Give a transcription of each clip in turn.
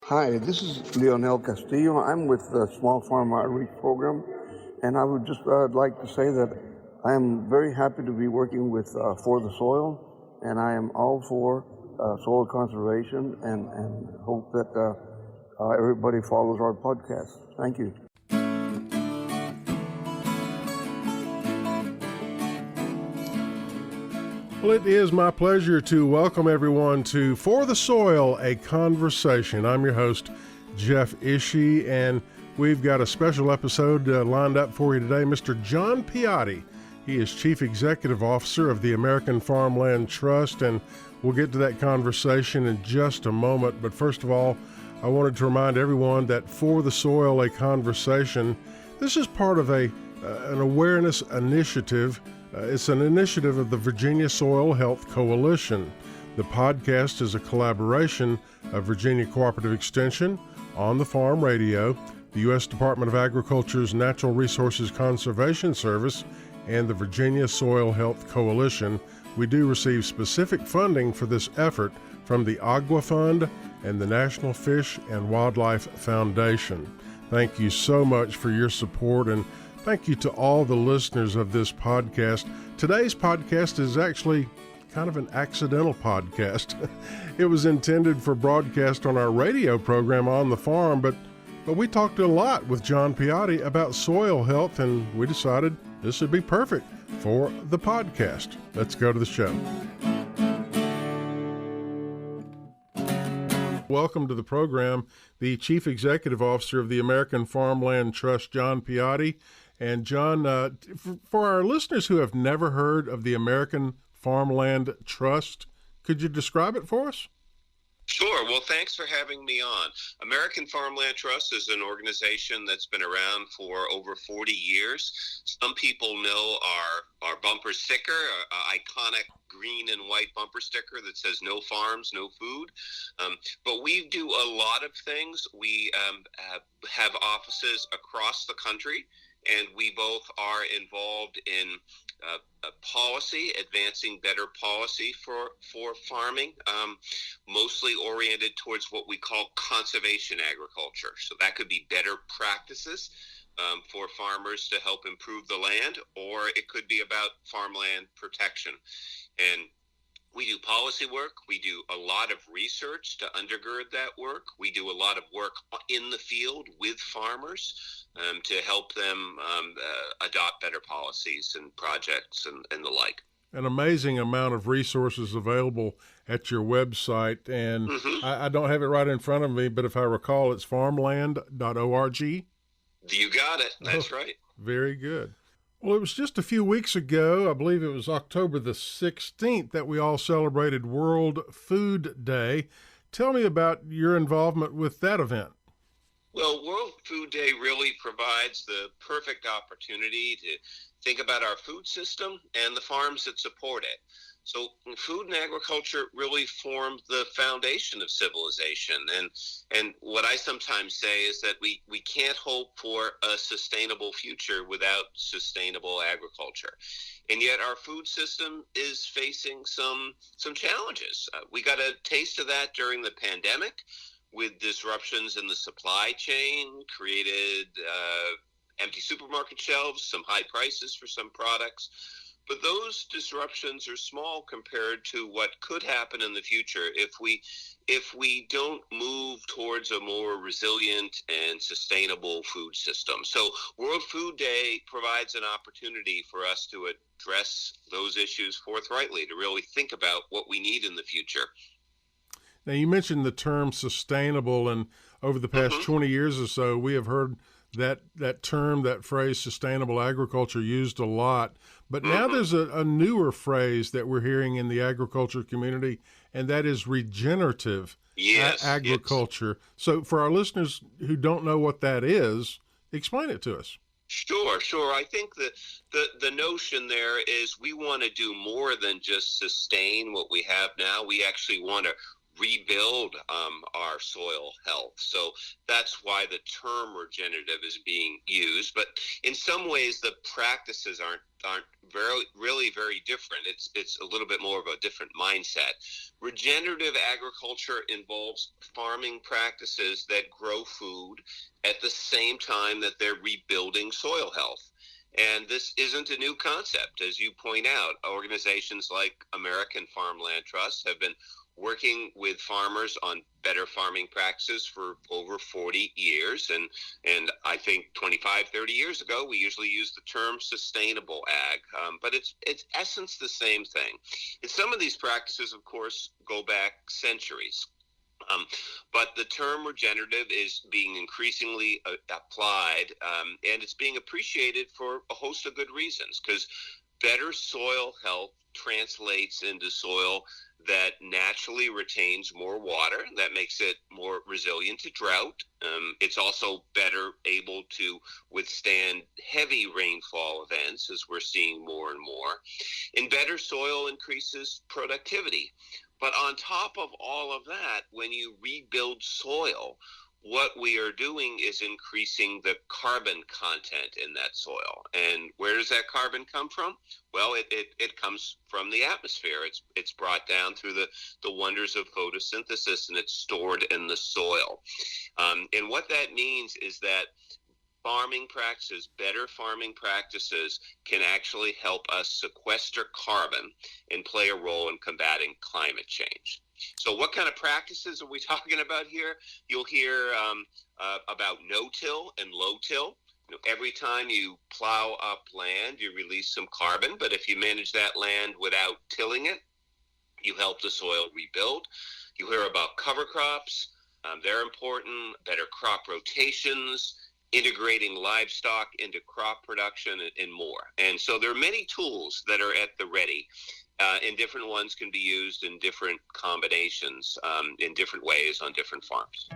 Hi, this is Leonel Castillo. I'm with the Small Farm Outreach Program, and I would just like to say that I am very happy to be working with For the Soil, and I am all for soil conservation and hope that everybody follows our podcast. Thank you. Well, it is my pleasure to welcome everyone to For the Soil, a Conversation. I'm your host, Jeff Ishii, and we've got a special episode lined up for you today. Mr. John Piotti, he is Chief Executive Officer of the American Farmland Trust, and we'll get to that conversation in just a moment. But first of all, I wanted to remind everyone that For the Soil, a Conversation, this is part of an awareness initiative. It's an initiative of the Virginia Soil Health Coalition. The podcast is a collaboration of Virginia Cooperative Extension, On the Farm Radio, the U.S. Department of Agriculture's Natural Resources Conservation Service, and the Virginia Soil Health Coalition. We do receive specific funding for this effort from the Agua Fund and the National Fish and Wildlife Foundation. Thank you so much for your support, and thank you to all the listeners of this podcast. Today's podcast is actually kind of an accidental podcast. It was intended for broadcast on our radio program On the Farm, but we talked a lot with John Piotti about soil health, and we decided this would be perfect for the podcast. Let's go to the show. Welcome to the program, the Chief Executive Officer of the American Farmland Trust, John Piotti. And John, for our listeners who have never heard of the American Farmland Trust, could you describe it for us? Sure. Well, thanks for having me on. American Farmland Trust is an organization that's been around for over 40 years. Some people know our bumper sticker, our iconic green and white bumper sticker that says "No farms, no food." But we do a lot of things. We have offices across the country, and we both are involved in policy, advancing better policy for farming, mostly oriented towards what we call conservation agriculture. So that could be better practices for farmers to help improve the land, or it could be about farmland protection. And we do policy work. We do a lot of research to undergird that work. We do a lot of work in the field with farmers to help them adopt better policies and projects and the like. An amazing amount of resources available at your website, and I don't have it right in front of me, but if I recall, it's farmland.org. You got it. That's right. Very good. Well, it was just a few weeks ago, I believe it was October the 16th, that we all celebrated World Food Day. Tell me about your involvement with that event. Well, World Food Day really provides the perfect opportunity to think about our food system and the farms that support it. So food and agriculture really formed the foundation of civilization. And what I sometimes say is that we can't hope for a sustainable future without sustainable agriculture. And yet our food system is facing some challenges. We got a taste of that during the pandemic, with disruptions in the supply chain, created empty supermarket shelves, some high prices for some products. But those disruptions are small compared to what could happen in the future if we don't move towards a more resilient and sustainable food system. So World Food Day provides an opportunity for us to address those issues forthrightly, to really think about what we need in the future. Now, you mentioned the term sustainable, and over the past 20 years or so, we have heard that term, that phrase, sustainable agriculture, used a lot. But now there's a newer phrase that we're hearing in the agriculture community, and that is regenerative agriculture. Yes. So for our listeners who don't know what that is, explain it to us. Sure. I think the notion there is we want to do more than just sustain what we have now. We actually want to rebuild our soil health. So that's why the term regenerative is being used. But in some ways, the practices aren't really very different. It's a little bit more of a different mindset. Regenerative agriculture involves farming practices that grow food at the same time that they're rebuilding soil health. And this isn't a new concept. As you point out, organizations like American Farmland Trust have been working with farmers on better farming practices for over 40 years. And I think 25, 30 years ago, we usually used the term sustainable ag, but it's essence the same thing. And some of these practices, of course, go back centuries. But the term regenerative is being increasingly applied, and it's being appreciated for a host of good reasons, because better soil health translates into soil that naturally retains more water. That makes it more resilient to drought. It's also better able to withstand heavy rainfall events, as we're seeing more and more. And better soil increases productivity. But on top of all of that, when you rebuild soil, what we are doing is increasing the carbon content in that soil. And where does that carbon come from? Well, it comes from the atmosphere. It's brought down through the wonders of photosynthesis, and it's stored in the soil. And what that means is that better farming practices can actually help us sequester carbon and play a role in combating climate change. So what kind of practices are we talking about here? You'll hear about no-till and low-till. Every time you plow up land, you release some carbon, but if you manage that land without tilling it, you help the soil rebuild. You hear about cover crops. They're important. Better crop rotations, integrating livestock into crop production, and more. And so there are many tools that are at the ready, and different ones can be used in different combinations, in different ways on different farms.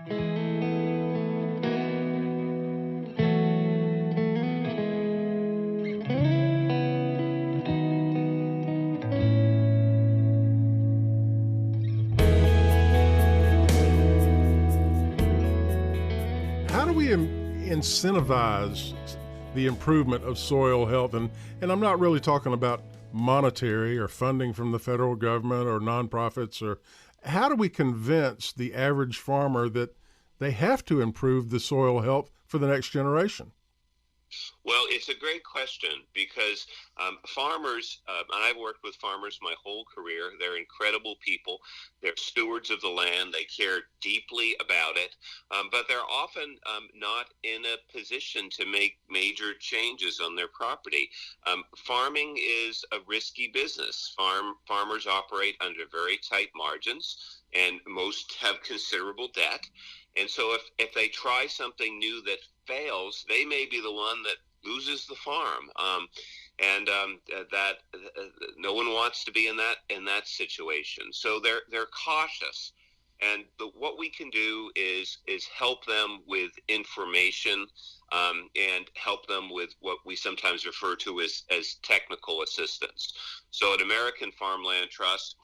How do we incentivize the improvement of soil health? And I'm not really talking about monetary or funding from the federal government or nonprofits, or how do we convince the average farmer that they have to improve the soil health for the next generation? Well, it's a great question, because farmers, and I've worked with farmers my whole career. They're incredible people. They're stewards of the land. They care deeply about it, but they're often not in a position to make major changes on their property. Farming is a risky business. Farmers operate under very tight margins, and most have considerable debt. And so if they try something new that fails, they may be the one that loses the farm. That no one wants to be in that situation. So they're cautious. And what we can do is help them with information, and help them with what we sometimes refer to as technical assistance. So at American Farmland Trust,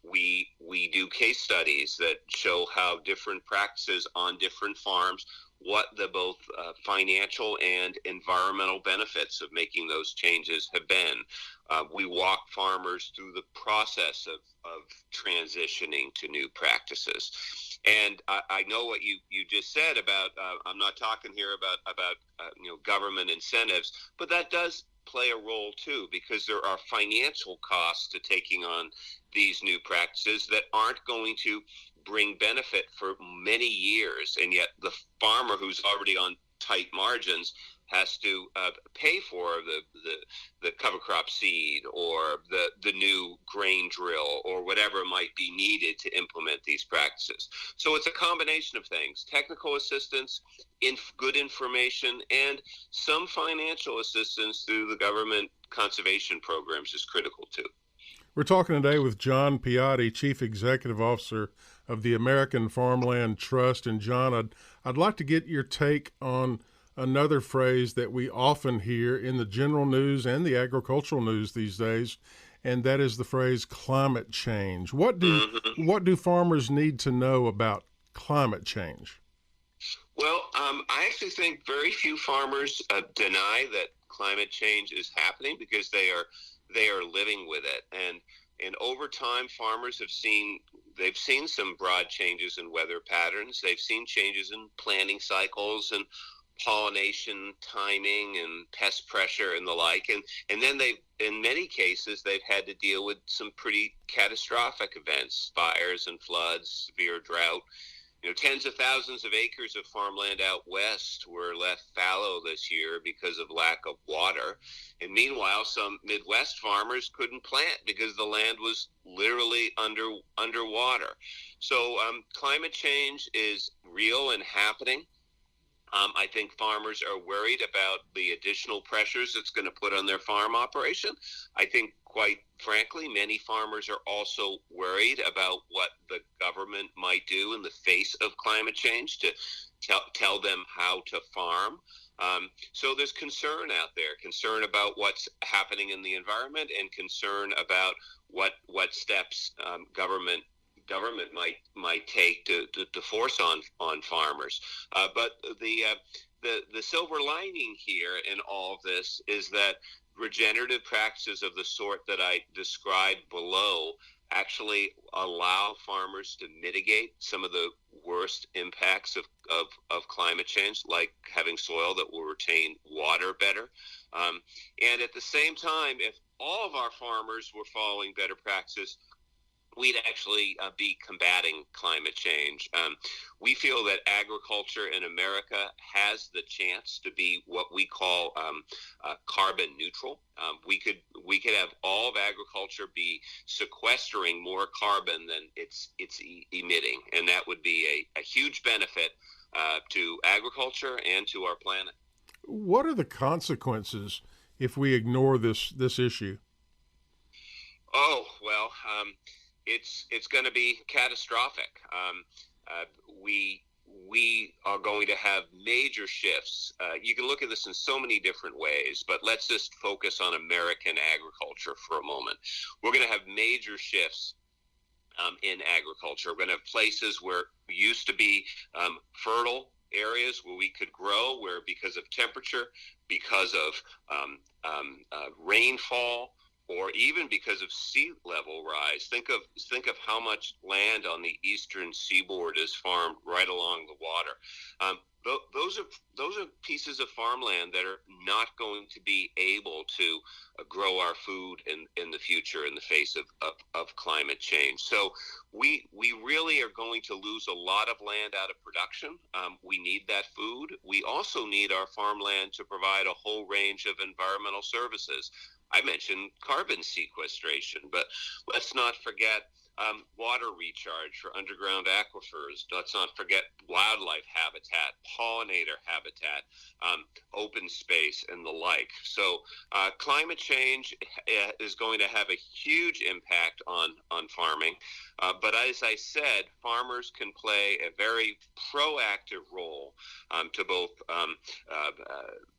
we do case studies that show how different practices on different farms, what the both financial and environmental benefits of making those changes have been. We walk farmers through the process of transitioning to new practices. And I know what you just said about, I'm not talking here about government incentives, but that does play a role too, because there are financial costs to taking on these new practices that aren't going to bring benefit for many years, and yet the farmer who's already on tight margins has to pay for the cover crop seed or the new grain drill or whatever might be needed to implement these practices. So it's a combination of things: technical assistance, good information, and some financial assistance through the government conservation programs is critical too. We're talking today with John Piotti, Chief Executive Officer of the American Farmland Trust. And John, I'd like to get your take on another phrase that we often hear in the general news and the agricultural news these days, and that is the phrase climate change. What do farmers need to know about climate change? Well, I actually think very few farmers deny that climate change is happening because they are living with it, and over time, farmers they've seen some broad changes in weather patterns. They've seen changes in planting cycles and pollination timing and pest pressure and the like, and then in many cases they've had to deal with some pretty catastrophic events: fires and floods, severe drought. Tens of thousands of acres of farmland out west were left fallow this year because of lack of water. And meanwhile, some Midwest farmers couldn't plant because the land was literally underwater. So climate change is real and happening. I think farmers are worried about the additional pressures it's going to put on their farm operation. I think, quite frankly, many farmers are also worried about what the government might do in the face of climate change to tell them how to farm. So there's concern out there, concern about what's happening in the environment, and concern about what steps government might take to force on farmers. But the silver lining here in all of this is that regenerative practices of the sort that I described below actually allow farmers to mitigate some of the worst impacts of climate change, like having soil that will retain water better. And at the same time, if all of our farmers were following better practices, we'd actually be combating climate change. We feel that agriculture in America has the chance to be what we call carbon neutral. We could have all of agriculture be sequestering more carbon than it's emitting, and that would be a huge benefit to agriculture and to our planet. What are the consequences if we ignore this issue? Oh, well, it's going to be catastrophic. We are going to have major shifts. You can look at this in so many different ways, but let's just focus on American agriculture for a moment. We're going to have major shifts in agriculture. We're going to have places where used to be fertile areas where we could grow, where because of temperature, because of rainfall, or even because of sea level rise. Think of how much land on the eastern seaboard is farmed right along the water. Those are pieces of farmland that are not going to be able to grow our food in the future in the face of climate change. So we really are going to lose a lot of land out of production. We need that food. We also need our farmland to provide a whole range of environmental services. I mentioned carbon sequestration, but let's not forget water recharge for underground aquifers. Let's not forget wildlife habitat, pollinator habitat, open space, and the like. So climate change is going to have a huge impact on farming. But as I said, farmers can play a very proactive role to both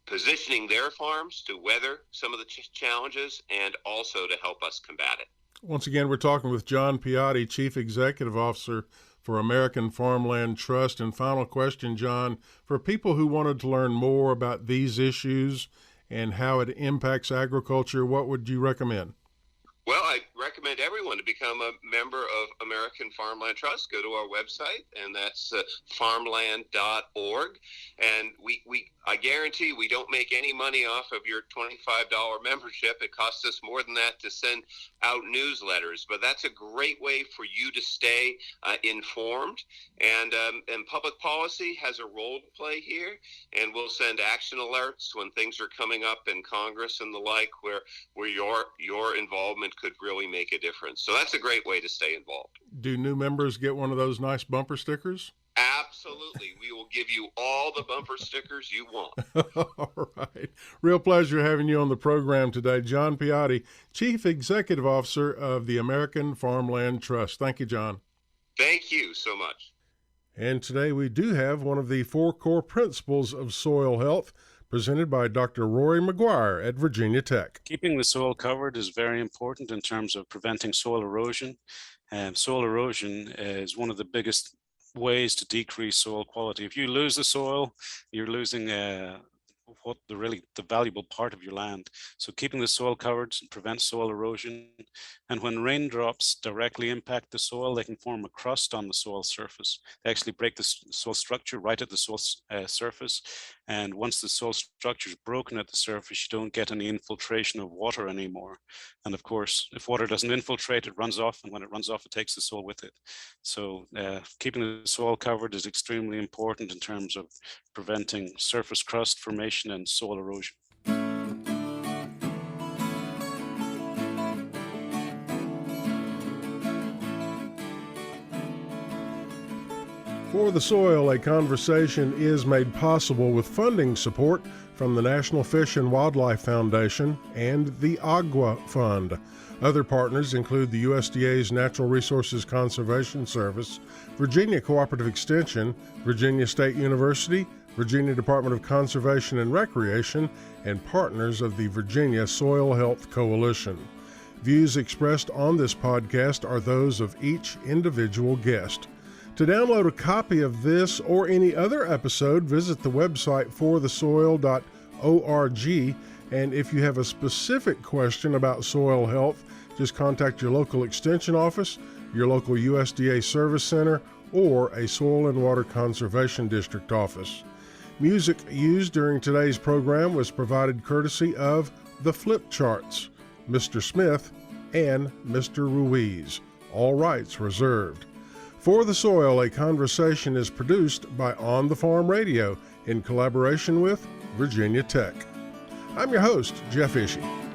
positioning their farms to weather some of the challenges and also to help us combat it. Once again, we're talking with John Piotti, Chief Executive Officer for American Farmland Trust. And final question, John, for people who wanted to learn more about these issues and how it impacts agriculture, what would you recommend? Well, I recommend everyone to become a member of American Farmland Trust. Go to our website, and that's farmland.org. And I guarantee we don't make any money off of your $25 membership. It costs us more than that to send out newsletters, but that's a great way for you to stay informed. And public policy has a role to play here, and we'll send action alerts when things are coming up in Congress and the like, where your involvement could really make a difference. So that's a great way to stay involved. Do new members get one of those nice bumper stickers? Absolutely. We will give you all the bumper stickers you want. All right. Real pleasure having you on the program today. John Piotti, Chief Executive Officer of the American Farmland Trust. Thank you, John. Thank you so much. And today we do have one of the 4 core principles of soil health: presented by Dr. Rory McGuire at Virginia Tech. Keeping the soil covered is very important in terms of preventing soil erosion. Soil erosion is one of the biggest ways to decrease soil quality. If you lose the soil, you're losing the valuable part of your land. So keeping the soil covered prevents soil erosion. And when raindrops directly impact the soil, they can form a crust on the soil surface. They actually break the soil structure right at the soil surface. And once the soil structure is broken at the surface, you don't get any infiltration of water anymore. And of course, if water doesn't infiltrate, it runs off. And when it runs off, it takes the soil with it. So keeping the soil covered is extremely important in terms of preventing surface crust formation and soil erosion. For the Soil, a conversation is made possible with funding support from the National Fish and Wildlife Foundation and the Agua Fund. Other partners include the USDA's Natural Resources Conservation Service, Virginia Cooperative Extension, Virginia State University, Virginia Department of Conservation and Recreation, and partners of the Virginia Soil Health Coalition. Views expressed on this podcast are those of each individual guest. To download a copy of this or any other episode, visit the website forthesoil.org. And if you have a specific question about soil health, just contact your local extension office, your local USDA service center, or a Soil and Water Conservation District office. Music used during today's program was provided courtesy of The Flip Charts, Mr. Smith, and Mr. Ruiz. All rights reserved. For the Soil, a conversation is produced by On the Farm Radio in collaboration with Virginia Tech. I'm your host, Jeff Ishii.